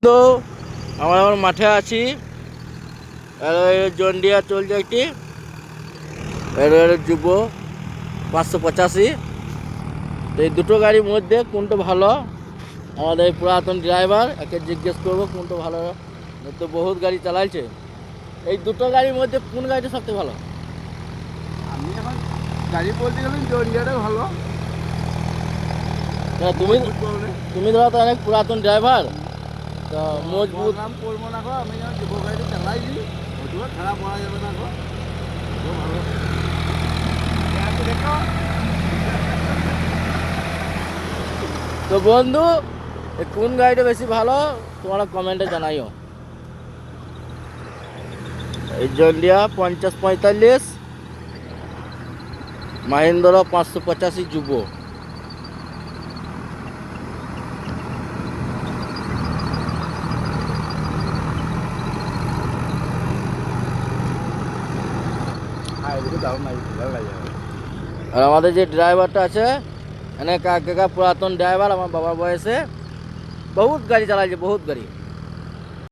তো আমরা আমার মাঠে আছি। জন্ডিয়া চলছে একটি যুব 585। তো এই দুটো গাড়ির মধ্যে কোনটা ভালো, আমাদের পুরাতন ড্রাইভার একে জিজ্ঞেস করবো কোনটা ভালো। তো বহুত গাড়ি চালাইছে, এই দুটো গাড়ির মধ্যে কোন গাড়িটা সবথেকে ভালো? আমি এখন গাড়ি বলতে গেলে জন্ডিয়াটা ভালো। তুমি ধরো তো অনেক পুরাতন ড্রাইভার, তো মজবুত নাম করবো না গো, আমি যখন যুব গাড়িটা চালাইছি ওইগুলো খারাপ বলা যাবে না গো, ভালো দেখো। তো বন্ধু, কোন গাড়িটা বেশি ভালো তোমরা কমেন্টে জানাইও। এই জন্ডিয়া 5045, মাহিন্দ্র 585 যুব। আর আমাদের যে ড্রাইভারটা আছে এনে কাকা পুরাতন ড্রাইভার, আমার বাবার বয়সে বহুত গাড়ি চালাইছে, বহুত গাড়ি।